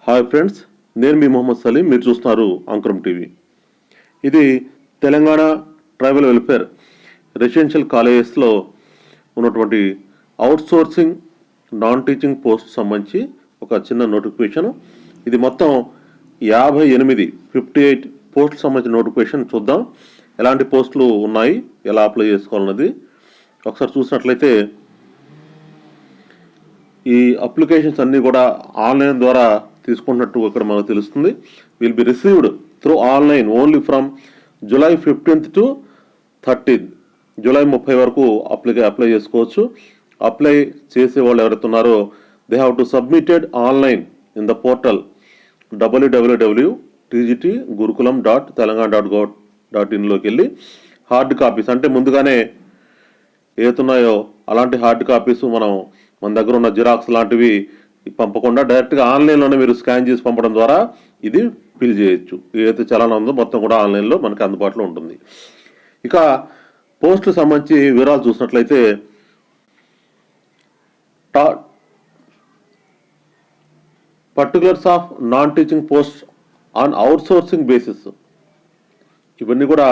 Hi friends, నేను మీ మొహమ్మద్ సలీం. మీరు చూస్తున్నారు అంకురం టీవీ. ఇది తెలంగాణ ట్రైబల్ వెల్ఫేర్ రెసిడెన్షియల్ కాలేజెస్లో ఉన్నటువంటి అవుట్సోర్సింగ్ నాన్ టీచింగ్ పోస్ట్ సంబంధించి ఒక చిన్న నోటిఫికేషన్. ఇది మొత్తం 58 పోస్టులకు సంబంధించిన నోటిఫికేషన్. చూద్దాం ఎలాంటి పోస్టులు ఉన్నాయి, ఎలా అప్లై చేసుకోవాలన్నది ఒకసారి చూసినట్లయితే ఈ అప్లికేషన్స్ అన్నీ కూడా ఆన్లైన్ ద్వారా తీసుకున్నట్టు ఇక్కడ మనకు తెలుస్తుంది. Will be received through online only from July 15th to 30th. July 30 వరకు అప్లై చేసుకోవచ్చు. అప్లై చేసే వాళ్ళు ఎవరైతే ఉన్నారో they have to submitted online in the portal www.tgtgurukulam.telangana.gov.in లోకి వెళ్ళి హార్డ్ కాపీస్ అంటే ముందుగానే ఏతున్నాయో అలాంటి హార్డ్ కాపీస్ మన దగ్గర ఉన్న జిరాక్స్ లాంటివి పంపకుండా డైరెక్ట్గా ఆన్లైన్లోనే మీరు స్కాన్ చేసి పంపడం ద్వారా ఇది ఫిల్ చేయొచ్చు. ఏదైతే చలానా ఉందో మొత్తం కూడా ఆన్లైన్లో మనకి అందుబాటులో ఉంటుంది. ఇక పోస్టుకు సంబంధించి వివరాలు చూసినట్లయితే particulars of non teaching post on outsourcing basis. ఇవన్నీ కూడా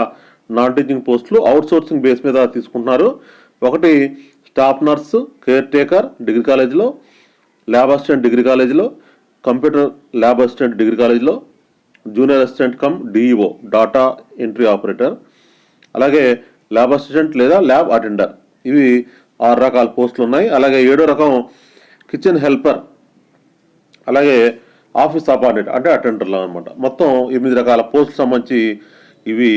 నాన్ టీచింగ్ పోస్టులు అవుట్సోర్సింగ్ బేస్ మీద తీసుకుంటున్నారు. ఒకటి staff nurse, care taker degree కాలేజీలో, ల్యాబ్ అసిస్టెంట్ డిగ్రీ కాలేజీలో, కంప్యూటర్ ల్యాబ్ అసిస్టెంట్ డిగ్రీ కాలేజీలో, junior assistant cum DEO data entry operator, అలాగే ల్యాబ్ అసిస్టెంట్ లేదా ల్యాబ్ అటెండర్. ఇవి 6 రకాల పోస్టులు ఉన్నాయి. అలాగే 7వ రకం కిచెన్ హెల్పర్, అలాగే ఆఫీస్ సబార్డినేట్ అంటే అటెండర్లు అనమాట. మొత్తం 8 రకాల పోస్టులు సంబంధించి ఇవి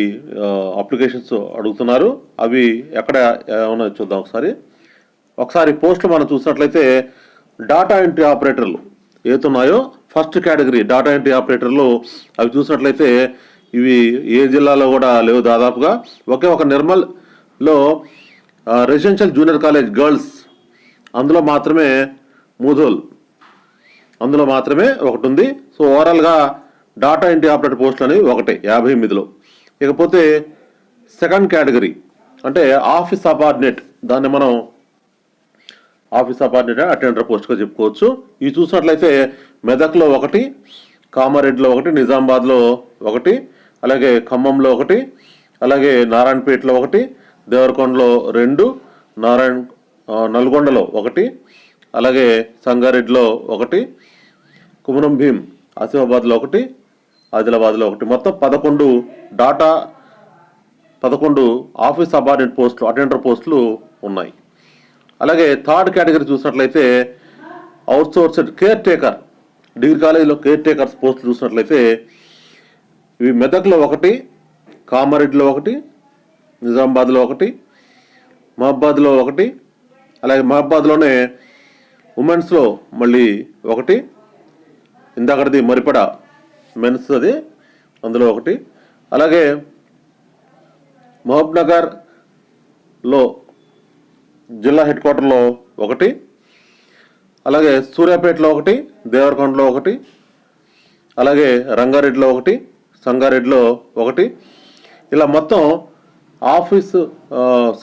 అప్లికేషన్స్ అడుగుతున్నారు. అవి ఎక్కడ ఏమన్నా చూద్దాం ఒకసారి పోస్టులు మనం చూసినట్లయితే డాటా ఎంట్రీ ఆపరేటర్లు ఏతున్నాయో ఫస్ట్ కేటగిరీ డాటా ఎంట్రీ ఆపరేటర్లు అవి చూసినట్లయితే ఇవి ఏ జిల్లాలో కూడా లేవు. దాదాపుగా ఒక నిర్మల్లో రెసిడెన్షియల్ జూనియర్ కాలేజ్ గర్ల్స్ అందులో మాత్రమే మూధోల్ అందులో మాత్రమే ఒకటి ఉంది. సో ఓవరాల్గా డాటా ఎంట్రీ ఆపరేటర్ పోస్టులు అనేవి 58లో. ఇకపోతే సెకండ్ కేటగిరీ అంటే ఆఫీస్ సబార్డినేట్, దాన్ని మనం ఆఫీస్ సబార్డినేట్ అటెండర్ పోస్ట్గా చెప్పుకోవచ్చు. ఇవి చూసినట్లయితే మెదక్లో 1, కామారెడ్డిలో 1, నిజామాబాద్లో 1, అలాగే ఖమ్మంలో 1, అలాగే నారాయణపేటలో 1, దేవరకొండలో 2, నల్గొండలో 1, అలాగే సంగారెడ్డిలో 1, కుమరం భీం ఆసిఫాబాద్లో 1, ఆదిలాబాద్లో 1. మొత్తం 11 ఆఫీస్ సబార్డినేట్ పోస్టులు అటెండర్ పోస్టులు ఉన్నాయి. అలాగే థర్డ్ కేటగిరీ చూసినట్లయితే అవుట్సోర్స్డ్ కేర్ టేకర్ డిగ్రీ కాలేజీలో కేర్ టేకర్స్ పోస్టులు చూసినట్లయితే ఇవి మెదక్లో 1, కామారెడ్డిలో 1, నిజామాబాద్లో 1, మహబాద్లో 1, అలాగే మహబాద్లోనే ఉమెన్స్లో మళ్ళీ 1, ఇందాకటిది మరిపడ మెన్స్ అది అందులో 1, అలాగే మహబూబ్నగర్లో జిల్లా హెడ్ క్వార్టర్లో 1, అలాగే సూర్యాపేటలో 1, దేవరకొండలో 1, అలాగే రంగారెడ్డిలో 1, సంగారెడ్డిలో 1. ఇలా మొత్తం ఆఫీస్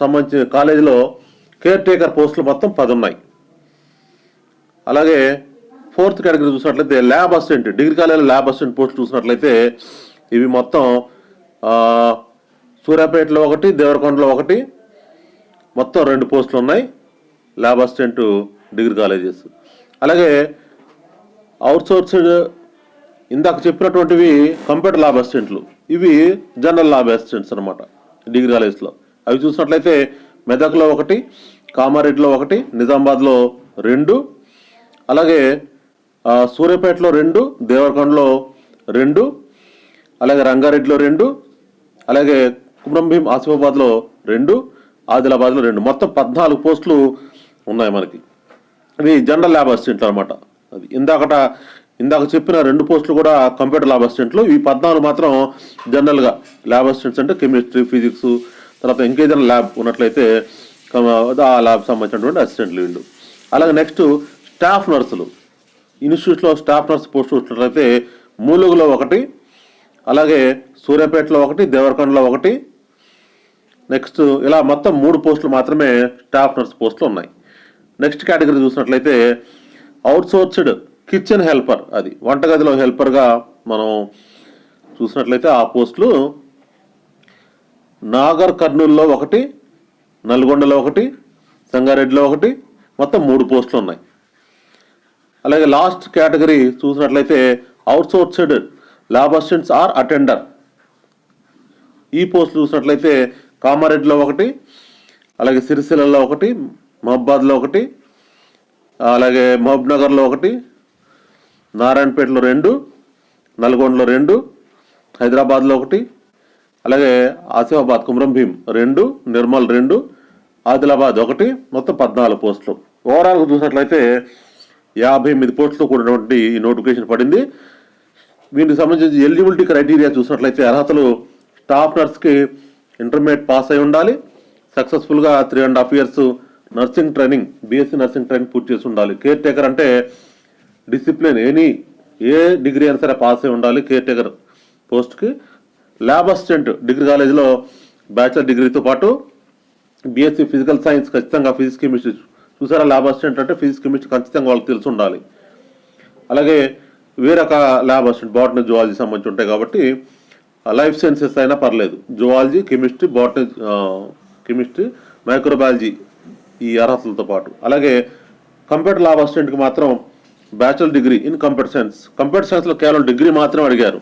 సంబంధించిన కాలేజీలో కేర్ టేకర్ పోస్టులు మొత్తం 10 ఉన్నాయి. అలాగే ఫోర్త్ కేటగిరీ చూసినట్లయితే ల్యాబ్ అసిస్టెంట్ డిగ్రీ కాలేజీలో ల్యాబ్ అసిస్టెంట్ పోస్టులు చూసినట్లయితే ఇవి మొత్తం సూర్యాపేటలో 1, దేవరకొండలో 1, మొత్తం 2 పోస్టులు ఉన్నాయి ల్యాబ్ అసిస్టెంట్ డిగ్రీ కాలేజెస్. అలాగే అవుట్సోర్స్డ్ ఇందాక చెప్పినటువంటివి కంప్యూటర్ ల్యాబ్ అసిస్టెంట్లు, ఇవి జనరల్ ల్యాబ్ అసిస్టెంట్స్ అనమాట డిగ్రీ కాలేజ్లో. అవి చూసినట్లయితే మెదక్లో 1, కామారెడ్డిలో 1, నిజామాబాద్లో 2, అలాగే సూర్యాపేటలో 2, దేవరకొండలో 2, అలాగే రంగారెడ్డిలో 2, అలాగే కుమరం భీం ఆసిఫాబాద్లో 2, ఆదిలాబాద్లో 2. మొత్తం 14 పోస్టులు ఉన్నాయి మనకి. ఇవి జనరల్ ల్యాబ్ అసిస్టెంట్లు అనమాట. అది ఇందాక చెప్పిన 2 పోస్టులు కూడా కంప్యూటర్ ల్యాబ్ అసిస్టెంట్లు, ఇవి 14 మాత్రం జనరల్గా ల్యాబ్ అసిస్టెంట్స్ అంటే కెమిస్ట్రీ, ఫిజిక్స్, తర్వాత ఇంకేదైనా ల్యాబ్ ఉన్నట్లయితే ఆ ల్యాబ్ సంబంధించినటువంటి అసిస్టెంట్లు వీళ్ళు. అలాగే నెక్స్ట్ స్టాఫ్ నర్సులు ఇన్స్టిట్యూట్లో స్టాఫ్ నర్స్ పోస్టు చూసినట్లయితే మూలుగులో 1, అలాగే సూర్యాపేటలో 1, దేవరకొండలో 1. నెక్స్ట్ ఇలా మొత్తం 3 పోస్టులు మాత్రమే స్టాఫ్ నర్స్ పోస్టులు ఉన్నాయి. నెక్స్ట్ కేటగిరీ చూసినట్లయితే అవుట్సోర్స్డ్ కిచెన్ హెల్పర్, అది వంటగదిలో హెల్పర్గా మనం చూసినట్లయితే ఆ పోస్టులు నాగర్ కర్నూలులో ఒకటి, నల్గొండలో ఒకటి, సంగారెడ్డిలో ఒకటి, మొత్తం 3 పోస్టులు ఉన్నాయి. అలాగే లాస్ట్ కేటగిరీ చూసినట్లయితే outsourced lab assistants or attender. ఈ పోస్ట్ చూసినట్లయితే కామారెడ్డిలో ఒకటి, అలాగే సిరిసిల్లలో ఒకటి, మహబాద్లో ఒకటి, అలాగే మహబూబ్నగర్లో ఒకటి, నారాయణపేటలో 2, నల్గొండలో 2, హైదరాబాద్లో ఒకటి, అలాగే ఆసిఫాబాద్ కుమ్రంభీం 2, నిర్మల్ 2, ఆదిలాబాద్ 1, మొత్తం 14 పోస్టులు. ఓవరాల్గా చూసినట్లయితే 58 పోస్టులు కూడినటువంటి ఈ నోటిఫికేషన్ పడింది. దీనికి సంబంధించి ఎలిజిబిలిటీ క్రైటీరియా చూసినట్లయితే అర్హతలు స్టాఫ్ నర్స్కి ఇంటర్మీడియట్ పాస్ అయి ఉండాలి, సక్సెస్ఫుల్గా 3.5 years nursing training, BSc nursing training పూర్తి చేసి ఉండాలి. కేర్ టేకర్ అంటే డిసిప్లిన్ ఏ డిగ్రీ అయినా సరే పాస్ అయి ఉండాలి కేర్ టేకర్ పోస్ట్కి. ల్యాబ్ అసిస్టెంట్ డిగ్రీ కాలేజీలో బ్యాచిలర్ డిగ్రీతో పాటు బీఎస్సీ ఫిజికల్ సైన్స్, ఖచ్చితంగా ఫిజిక్స్ కెమిస్ట్రీ చూసారా. ల్యాబ్ అసిస్టెంట్ అంటే ఫిజిక్స్ కెమిస్ట్రీ ఖచ్చితంగా వాళ్ళకి తెలిసి ఉండాలి. అలాగే వేరొక ల్యాబ్ అసిస్టెంట్ బాటనీ జువాలజీ సంబంధించి ఉంటాయి కాబట్టి లైఫ్ సైన్సెస్ అయినా పర్లేదు, zoology, chemistry, botany, chemistry, microbiology ఈ అర్హతలతో పాటు. అలాగే కంప్యూటర్ ల్యాబ్ అసిస్టెంట్కి మాత్రం బ్యాచిలర్ డిగ్రీ ఇన్ కంప్యూటర్ సైన్స్లో కేవలం డిగ్రీ మాత్రం అడిగారు.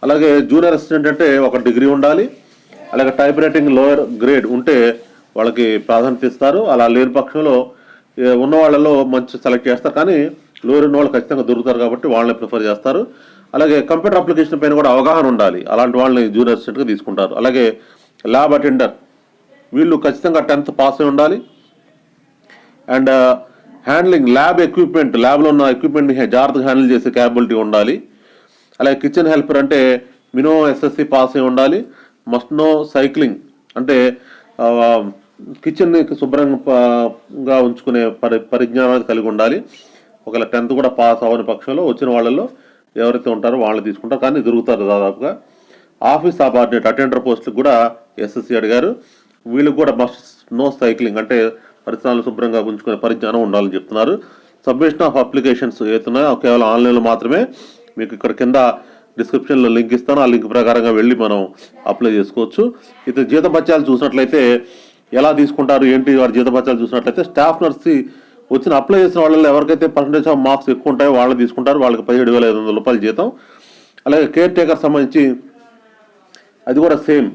అలాగే జూనియర్ అసిస్టెంట్ అంటే ఒక డిగ్రీ ఉండాలి. అలాగే టైప్ రైటింగ్ లోయర్ గ్రేడ్ ఉంటే వాళ్ళకి ప్రాధాన్యత ఇస్తారు. అలా లేని పక్షంలో ఉన్న వాళ్ళలో మంచి సెలెక్ట్ చేస్తారు, కానీ లోయర్ ఉన్న వాళ్ళు ఖచ్చితంగా దొరుకుతారు కాబట్టి వాళ్ళని ప్రిఫర్ చేస్తారు. అలాగే కంప్యూటర్ అప్లికేషన్ పైన కూడా అవగాహన ఉండాలి, అలాంటి వాళ్ళని జూనియర్ అసిస్టెంట్గా తీసుకుంటారు. అలాగే ల్యాబ్ అటెండర్ వీళ్ళు ఖచ్చితంగా 10th పాస్ అయి ఉండాలి. అండ్ హ్యాండ్లింగ్ ల్యాబ్ ఎక్విప్మెంట్, ల్యాబ్లో ఉన్న ఎక్విప్మెంట్ని జాగ్రత్తగా హ్యాండిల్ చేసే క్యాపబిలిటీ ఉండాలి. అలాగే కిచెన్ హెల్పర్ అంటే మినిమం ఎస్ఎస్సి పాస్ అయి ఉండాలి. మస్ట్ నో సైక్లింగ్ అంటే కిచెన్ని శుభ్రంగా ఉంచుకునే పరిజ్ఞానం కలిగి ఉండాలి. ఒకవేళ 10th కూడా పాస్ అవ్వని పక్షంలో వచ్చిన వాళ్ళల్లో ఎవరైతే ఉంటారో వాళ్ళని తీసుకుంటారు, కానీ దొరుకుతారు దాదాపుగా. ఆఫీస్ సబార్డినేట్ అటెండర్ పోస్టులకు కూడా ఎస్ఎస్సి అడిగారు. వీళ్ళకి కూడా మస్ట్ నో సైక్లింగ్ అంటే పరిసరాలు శుభ్రంగా ఉంచుకునే పరిజ్ఞానం ఉండాలని చెప్తున్నారు. సబ్మిషన్ ఆఫ్ అప్లికేషన్స్ ఏతున్నాయో కేవలం ఆన్లైన్లో మాత్రమే. మీకు ఇక్కడ కింద డిస్క్రిప్షన్లో లింక్ ఇస్తాను, ఆ లింక్ ప్రకారంగా వెళ్ళి మనం అప్లై చేసుకోవచ్చు. ఇతర జీతభత్యాలు చూసినట్లయితే ఎలా తీసుకుంటారు ఏంటి వారి జీతభత్యాలు చూసినట్లయితే స్టాఫ్ నర్స్కి వచ్చిన అప్లై చేసిన వాళ్ళలో ఎవరికైతే పర్సంటేజ్ ఆఫ్ మార్క్స్ ఎక్కువ ఉంటాయో వాళ్ళు తీసుకుంటారు, వాళ్ళకి 17,500 రూపాయలు జీతం. అలాగే కేర్ టేకర్ సంబంధించి అది కూడా సేమ్,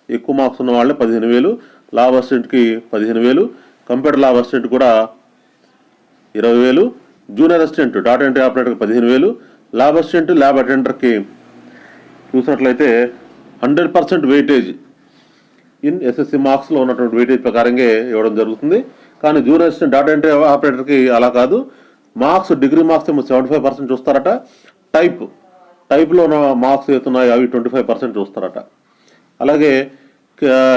ఎక్కువ మార్క్స్ ఉన్న వాళ్ళే 15,000, ల్యాబ్ అసిస్టెంట్కి 15,000, కంప్యూటర్ ల్యాబ్ అసిస్టెంట్ కూడా 20,000, జూనియర్ అసిస్టెంట్ డాటా ఎంట్రీ ఆపరేటర్కి 15,000, ల్యాబ్ అసిస్టెంట్ ల్యాబ్ అటెండర్కి చూసినట్లయితే 100% వెయిటేజ్ ఇన్ ఎస్ఎస్సి మార్క్స్లో ఉన్నటువంటి వెయిటేజ్ ప్రకారంగా ఇవ్వడం జరుగుతుంది. కానీ జూనియర్ అసిస్టెంట్ డాటా ఎంట్రీ ఆపరేటర్కి అలా కాదు, మార్క్స్ డిగ్రీ మార్క్స్ ఏమో 75% చూస్తారట, టైప్లో ఉన్న మార్క్స్ ఏతున్నాయో అవి 25% చూస్తారట. అలాగే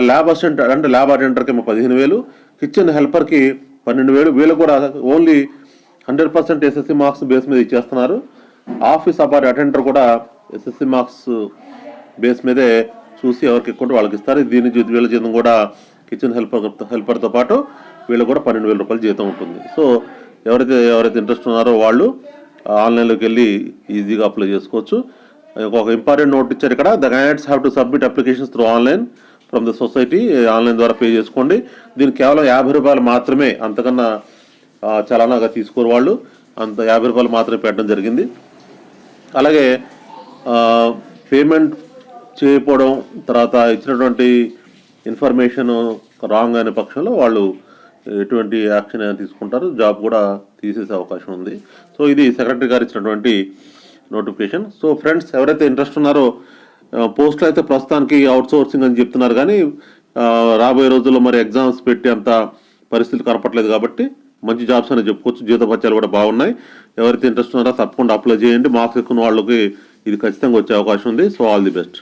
ల్యాబ్ అసిస్టెంట్ అంటే ల్యాబ్ అటెండర్కి ఏమో 15,000, కిచెన్ హెల్పర్కి 12,000. వీళ్ళు కూడా ఓన్లీ 100% ఎస్ఎస్సి మార్క్స్ బేస్ మీద ఇచ్చేస్తున్నారు. ఆఫీస్ సబార్డినేట్ అటెండర్ కూడా ఎస్ఎస్సి మార్క్స్ బేస్ మీదే చూసి ఎవరికి ఎక్కువ వాళ్ళకి ఇస్తారు. దీని వీళ్ళ జీతం కూడా కిచెన్ హెల్పర్తో పాటు వీళ్ళు కూడా 12,000 రూపాయలు జీతం ఉంటుంది. సో ఎవరైతే ఇంట్రెస్ట్ ఉన్నారో వాళ్ళు ఆన్లైన్లోకి వెళ్ళి ఈజీగా అప్లై చేసుకోవచ్చు. ఒక ఇంపార్టెంట్ నోట్ ఇచ్చారు ఇక్కడ, the candidates have to submit applications through online from the society. Online ద్వారా పే చేసుకోండి. దీనికి కేవలం 50 రూపాయలు మాత్రమే, అంతకన్నా చలానాగా తీసుకోరు వాళ్ళు, అంత 50 రూపాయలు మాత్రమే పెట్టడం జరిగింది. అలాగే పేమెంట్ చేయకపోవడం, తర్వాత ఇచ్చినటువంటి ఇన్ఫర్మేషన్ రాంగ్ అయిన పక్షంలో వాళ్ళు ఎటువంటి యాక్షన్ అయినా తీసుకుంటారు, జాబ్ కూడా తీసేసే అవకాశం ఉంది. సో ఇది సెక్రటరీ గారు ఇచ్చినటువంటి నోటిఫికేషన్. సో ఫ్రెండ్స్, ఎవరైతే ఇంట్రెస్ట్ ఉన్నారో పోస్టులు అయితే ప్రస్తుతానికి అవుట్ సోర్సింగ్ అని చెప్తున్నారు, కానీ రాబోయే రోజుల్లో మరి ఎగ్జామ్స్ పెట్టి అంత పరిస్థితులు కనపట్లేదు కాబట్టి మంచి జాబ్స్ అని చెప్పుకోవచ్చు. జీతభత్యాలు కూడా బాగున్నాయి. ఎవరైతే ఇంట్రెస్ట్ ఉన్నారో తప్పకుండా అప్లై చేయండి. మార్క్స్ ఎక్కువ వాళ్ళకి ఇది ఖచ్చితంగా వచ్చే అవకాశం ఉంది. So all the best.